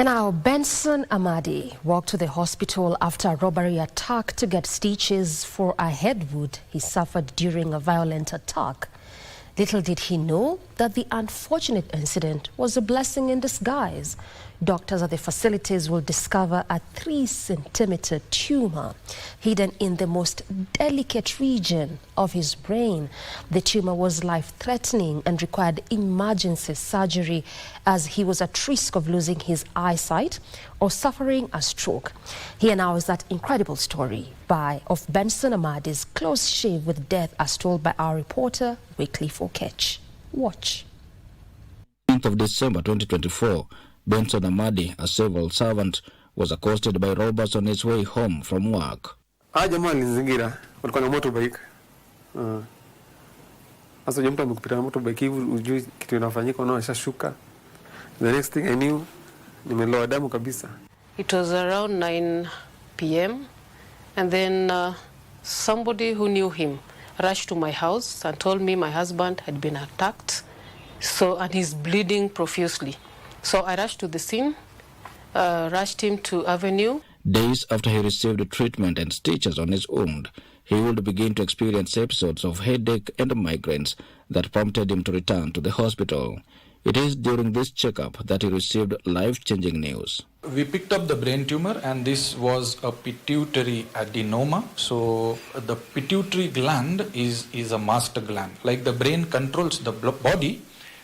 And now Benson Amadi walked to the hospital after a robbery attack to get stitches for a head wound he suffered during a violent attack. Little did he know that the unfortunate incident was a blessing in disguise. Doctors at the facilities will discover a 3-centimetre tumour hidden in the most delicate region of his brain. The tumour was life-threatening and required emergency surgery as he was at risk of losing his eyesight or suffering a stroke. Here now is that incredible story of Benson Amadi's close shave with death as told by our reporter Wycliffe Oketch. Watch. 10th of December 2024, Benson Amadi, a civil servant, was accosted by robbers on his way home from work. Jamaa alizingira, walikuwa na motorbike. Sasa mtu amekupita na motorbike hivi ujui kitu inafanyika unaona shuka. The next thing I knew, nimeloa damu kabisa. It was around 9 p.m. and then somebody who knew him rushed to my house and told me my husband had been attacked, and he's bleeding profusely. So I rushed to the scene, rushed him to Avenue. Days after he received treatment and stitches on his wound, he would begin to experience episodes of headache and migraines that prompted him to return to the hospital. It is during this checkup that he received life-changing news. We picked up the brain tumor, and this was a pituitary adenoma. So the pituitary gland is a master gland. Like the brain controls the body,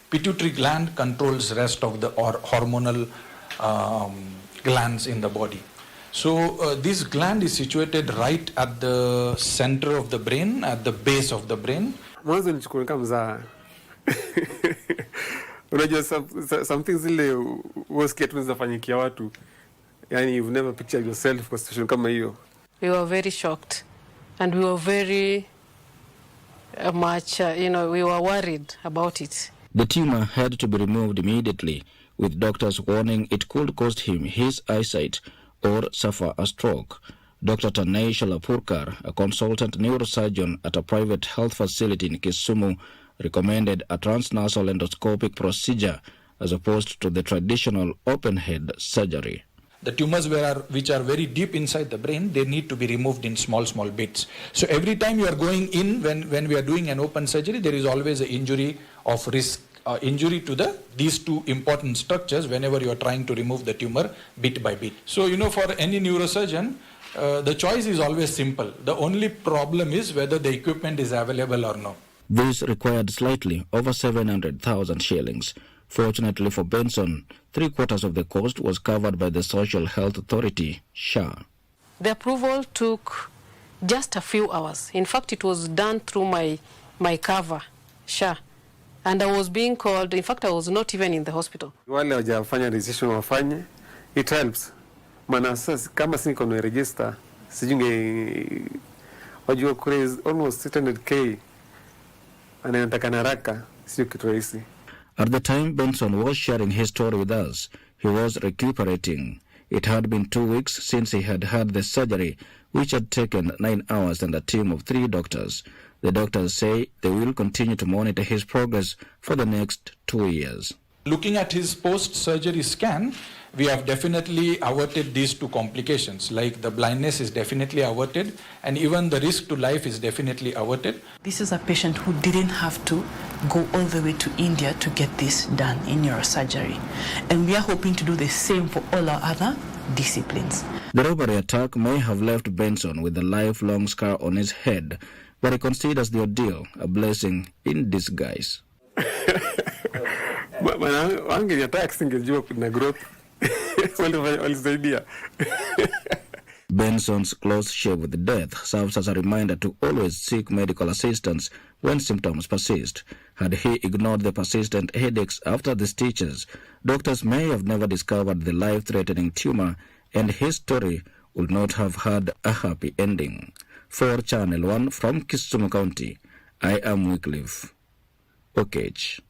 pituitary gland controls rest of the hormonal glands in the body. So this gland is situated right at the center of the brain, at the base of the brain. Unajua something zile worst case zinafanyikia watu. Yani you've never pictured yourself kwa situation kama hiyo. We were very shocked and we were very much, we were worried about it. The tumor had to be removed immediately, with doctors warning it could cost him his eyesight or suffer a stroke. Dr. Tanay Shalapurkar, a consultant neurosurgeon at a private health facility in Kisumu, recommended a transnasal endoscopic procedure as opposed to the traditional open-head surgery. The tumors which are very deep inside the brain, they need to be removed in small bits. So every time you are going in, when we are doing an open surgery, there is always an injury of risk, injury to these two important structures whenever you are trying to remove the tumor bit by bit. So, for any neurosurgeon, the choice is always simple. The only problem is whether the equipment is available or not. This required slightly over 700,000 shillings. Fortunately for Benson, 3/4 of the cost was covered by the Social Health Authority, SHA. The approval took just a few hours. In fact, it was done through my cover, SHA. And I was being called, in fact, I was not even in the hospital. Wale wajafanya registration wafanye, it helps. Maana sasa kama siko na register, sijunge wajua crazy almost 600k. At the time Benson was sharing his story with us, he was recuperating. It had been 2 weeks since he had had the surgery, which had taken 9 hours and a team of 3 doctors. The doctors say they will continue to monitor his progress for the next 2 years. Looking at his post-surgery scan, we have definitely averted these 2 complications, like the blindness is definitely averted and even the risk to life is definitely averted. This is a patient who didn't have to go all the way to India to get this done in neurosurgery. And we are hoping to do the same for all our other disciplines. The robbery attack may have left Benson with a lifelong scar on his head, but he considers the ordeal a blessing in disguise. Benson's close shave with death serves as a reminder to always seek medical assistance when symptoms persist. Had he ignored the persistent headaches after the stitches, doctors may have never discovered the life-threatening tumor, and his story would not have had a happy ending. For Channel 1 from Kisumu County, I am Wycliffe Oketch.